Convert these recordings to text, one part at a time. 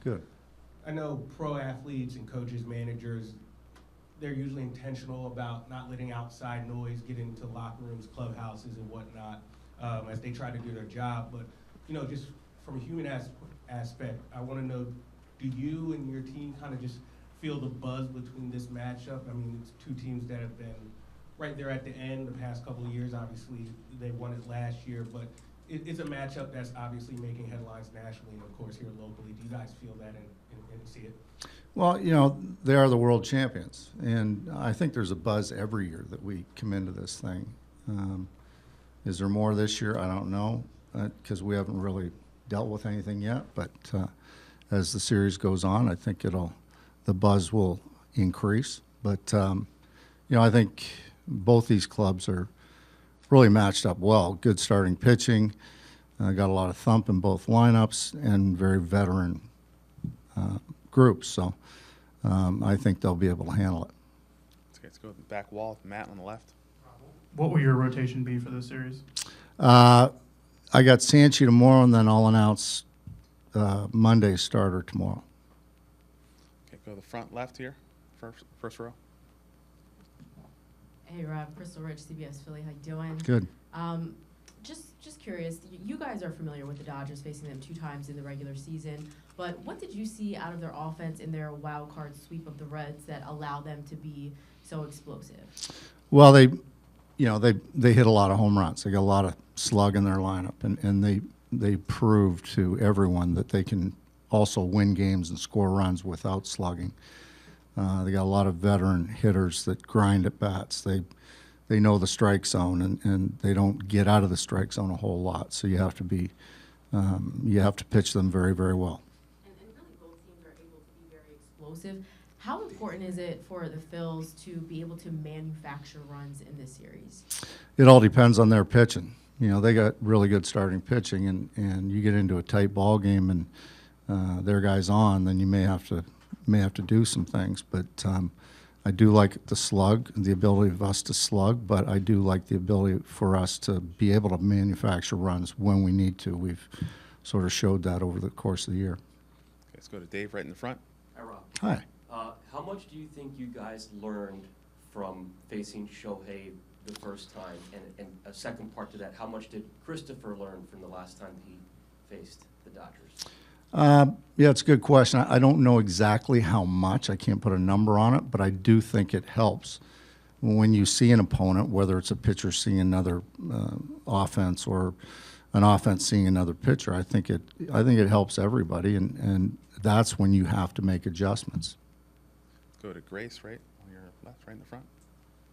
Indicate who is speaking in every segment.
Speaker 1: Good.
Speaker 2: I know pro athletes and coaches, managers, they're usually intentional about not letting outside noise get into locker rooms, clubhouses, and whatnot as they try to do their job. But, just from a human aspect, I want to know, do you and your team kind of just feel the buzz between this matchup? I mean, it's two teams that have been right there at the end the past couple of years. Obviously, they won it last year, but it's a matchup that's obviously making headlines nationally and, of course, here locally. Do you guys feel that and see it?
Speaker 1: Well, they are the world champions, and I think there's a buzz every year that we come into this thing. Is there more this year? I don't know, because we haven't really dealt with anything yet. But as the series goes on, I think the buzz will increase. But I think both these clubs are really matched up well. Good starting pitching, got a lot of thump in both lineups, and very veteran groups. So I think they'll be able to handle it.
Speaker 3: Let's go with the back wall. Matt on the left.
Speaker 4: What will your rotation be for this series?
Speaker 1: I got Sanchi tomorrow, and then I'll announce Monday's starter tomorrow.
Speaker 3: Okay, go to the front left here, first row.
Speaker 5: Hey, Rob, Crystal Rich, CBS Philly. How you doing?
Speaker 1: Good.
Speaker 5: Just curious. You guys are familiar with the Dodgers, facing them 2 times in the regular season. But what did you see out of their offense in their wild card sweep of the Reds that allowed them to be so explosive?
Speaker 1: Well, they hit a lot of home runs. They got a lot of slug in their lineup, and they proved to everyone that they can also win games and score runs without slugging. They got a lot of veteran hitters that grind at bats. They know the strike zone, and they don't get out of the strike zone a whole lot. So you have to pitch them very, very well.
Speaker 5: And really, both teams are able to be very explosive. How important is it for the Phils to be able to manufacture runs in this series?
Speaker 1: It all depends on their pitching. They got really good starting pitching, and you get into a tight ball game and their guys on, then you may have to do some things. But I do like the slug, the ability of us to slug, but I do like the ability for us to be able to manufacture runs when we need to. We've sort of showed that over the course of the year.
Speaker 3: Okay, let's go to Dave right in the front.
Speaker 6: Hi, Rob.
Speaker 1: Hi.
Speaker 6: How much do you think you guys learned from facing Shohei the first time? And a second part to that, how much did Christopher learn from the last time he faced the Dodgers?
Speaker 1: Yeah, it's a good question. I don't know exactly how much. I can't put a number on it, but I do think it helps when you see an opponent, whether it's a pitcher seeing another offense or an offense seeing another pitcher. I think it helps everybody, and that's when you have to make adjustments.
Speaker 3: Go to Grace right on your left, right in the front.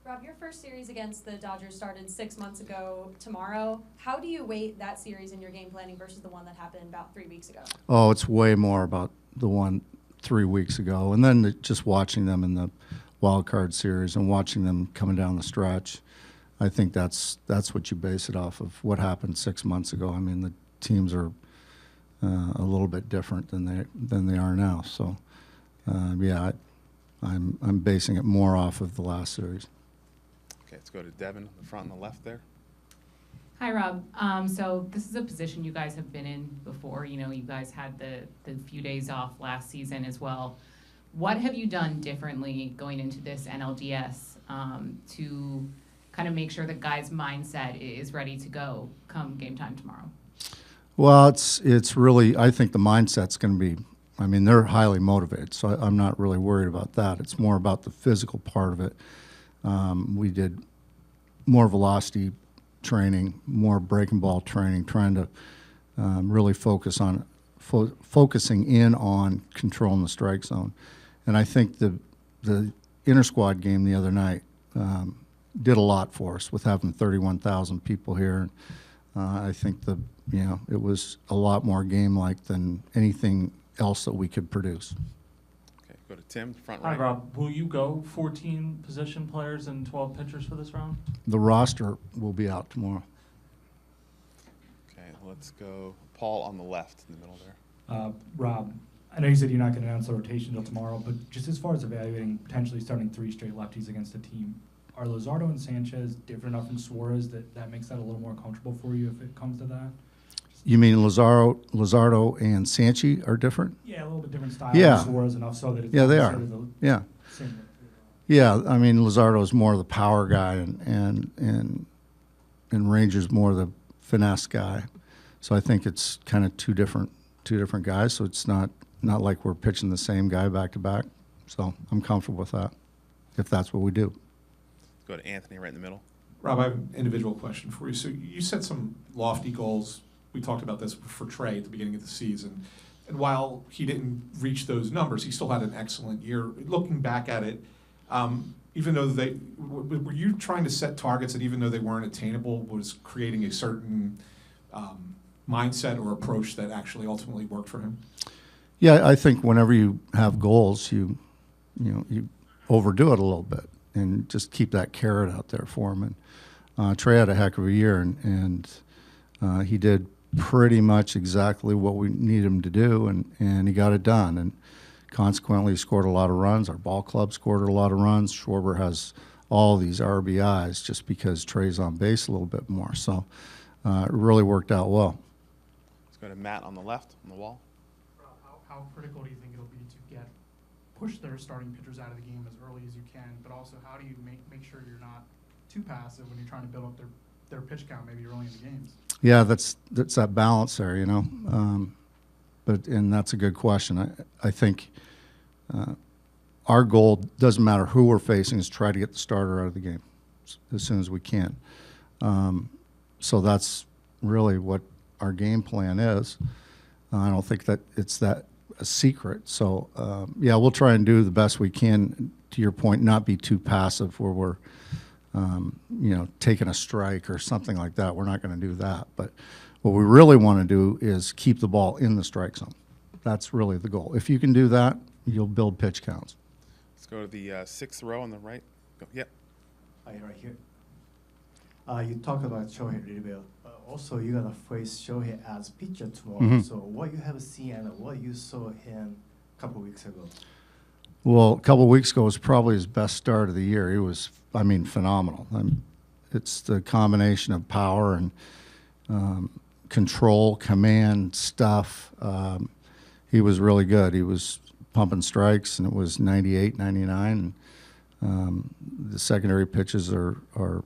Speaker 7: Rob, your first series against the Dodgers started 6 months ago tomorrow. How do you weight that series in your game planning versus the one that happened about 3 weeks ago?
Speaker 1: Oh, it's way more about the one 3 weeks ago. And then just watching them in the wild card series and watching them coming down the stretch, I think that's what you base it off of, what happened 6 months ago. I mean, the teams are a little bit different than they are now. So, yeah, I'm basing it more off of the last series.
Speaker 3: Okay, let's go to Devin, the front on the left there.
Speaker 8: Hi, Rob. So this is a position you guys have been in before. You guys had the few days off last season as well. What have you done differently going into this NLDS to kind of make sure the guys' mindset is ready to go come game time tomorrow?
Speaker 1: Well, it's really, I think the mindset's going to be, I mean, they're highly motivated, so I'm not really worried about that. It's more about the physical part of it. We did more velocity training, more breaking ball training, trying to really focusing in on controlling the strike zone. And I think the inter-squad game the other night did a lot for us with having 31,000 people here. I think it was a lot more game-like than anything else that we could produce.
Speaker 3: Okay, go to Tim, front
Speaker 4: Hi,
Speaker 3: right.
Speaker 4: Rob. Will you go 14 position players and 12 pitchers for this round?
Speaker 1: The roster will be out tomorrow.
Speaker 3: Okay, let's go Paul on the left in the middle there.
Speaker 9: Rob, I know you said you're not going to announce the rotation until tomorrow, but just as far as evaluating potentially starting 3 straight lefties against a team, are Luzardo and Sanchez different enough from Suarez that makes that a little more comfortable for you if it comes to that?
Speaker 1: You mean Luzardo and Sanchi are different?
Speaker 9: Yeah, a little bit different style.
Speaker 1: Yeah.
Speaker 9: Suarez enough so that it's
Speaker 1: Yeah, they
Speaker 9: not
Speaker 1: are.
Speaker 9: considered
Speaker 1: Yeah.
Speaker 9: the same.
Speaker 1: Yeah, I mean, Luzardo is more the power guy, and Ranger's more the finesse guy. So I think it's kind of two different guys. So it's not like we're pitching the same guy back to back. So I'm comfortable with that, if that's what we do.
Speaker 3: Let's go to Anthony right in the middle.
Speaker 10: Rob, I have an individual question for you. So you set some lofty goals. We talked about this for Trey at the beginning of the season. And while he didn't reach those numbers, he still had an excellent year. Looking back at it, even though were you trying to set targets that even though they weren't attainable, was creating a certain mindset or approach that actually ultimately worked for him?
Speaker 1: Yeah, I think whenever you have goals, you overdo it a little bit and just keep that carrot out there for him. And Trey had a heck of a year, and he did pretty much exactly what we need him to do, and he got it done. And consequently, he scored a lot of runs. Our ball club scored a lot of runs. Schwarber has all these RBIs just because Trey's on base a little bit more. So it really worked out well.
Speaker 3: Let's go to Matt on the left, on the wall.
Speaker 11: How critical do you think it'll be to push their starting pitchers out of the game as early as you can, but also how do you make sure you're not too passive when you're trying to build up their pitch count maybe early in the games?
Speaker 1: Yeah, that's that balance there, and that's a good question. I think our goal, doesn't matter who we're facing, is try to get the starter out of the game as soon as we can. So that's really what our game plan is. I don't think that it's that a secret. So yeah, we'll try and do the best we can. To your point, not be too passive where we're taking a strike or something like that. We're not going to do that. But what we really want to do is keep the ball in the strike zone. That's really the goal. If you can do that, you'll build pitch counts.
Speaker 3: Let's go to the sixth row on the right. Go. Yep.
Speaker 12: Right here. You talk about Shohei a little bit. Also, you're gonna face Shohei as pitcher tomorrow.
Speaker 1: Mhm.
Speaker 12: So, what you have seen and what you saw him a couple weeks ago?
Speaker 1: Well, a couple of weeks ago was probably his best start of the year. He was, phenomenal. It's the combination of power and control, command, stuff. He was really good. He was pumping strikes, and it was 98, 99. The secondary pitches are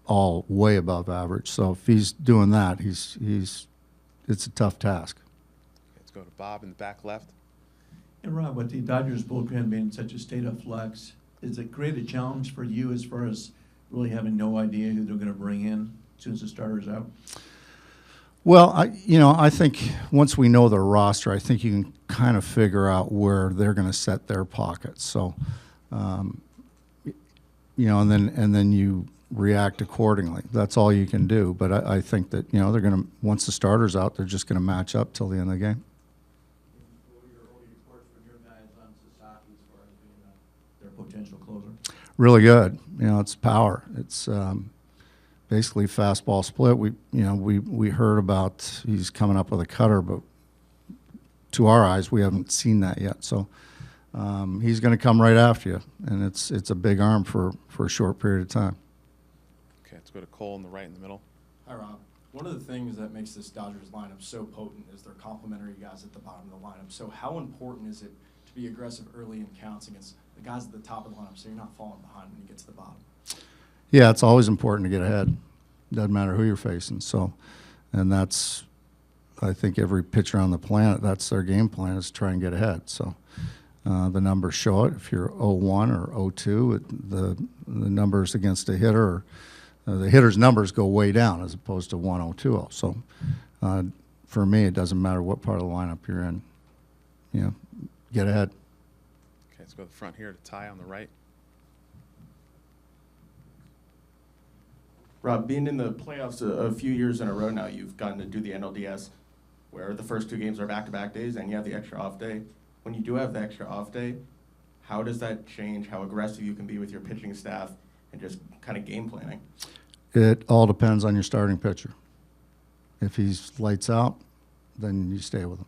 Speaker 1: all way above average. So if he's doing that, it's a tough task.
Speaker 3: Let's go to Bob in the back left.
Speaker 13: And Rob, with the Dodgers bullpen being in such a state of flux, is it create a challenge for you as far as really having no idea who they're going to bring in as soon as the starter's out?
Speaker 1: Well, I think once we know their roster, I think you can kind of figure out where they're going to set their pockets. So, and then you react accordingly. That's all you can do. But I think that they're going to, once the starter's out, they're just going to match up till the end of the game.
Speaker 13: Their potential closer?
Speaker 1: Really good. It's power. It's basically fastball split. We heard about he's coming up with a cutter, but to our eyes, we haven't seen that yet. So he's going to come right after you, and it's a big arm for a short period of time.
Speaker 3: Okay, let's go to Cole in the right in the middle.
Speaker 14: Hi, Rob. One of the things that makes this Dodgers lineup so potent is their complementary guys at the bottom of the lineup. So how important is it to be aggressive early in counts against the guys at the top of the lineup so you're not falling behind when you get to the bottom?
Speaker 1: Yeah, it's always important to get ahead. Doesn't matter who you're facing. So, and that's, I think every pitcher on the planet, that's their game plan, is try and get ahead. So the numbers show it. If you're 0-1 or 0-2, the numbers against a hitter, the hitter's numbers go way down as opposed to 1-0, 2-0. So for me, it doesn't matter what part of the lineup you're in. Get ahead.
Speaker 3: Okay, let's go to the front here to Ty on the right.
Speaker 2: Rob, being in the playoffs a few years in a row now, you've gotten to do the NLDS, where the first two games are back-to-back days, and you have the extra off day. When you do have the extra off day, how does that change how aggressive you can be with your pitching staff and just kind of game planning?
Speaker 1: It all depends on your starting pitcher. If he's lights out, then you stay with him.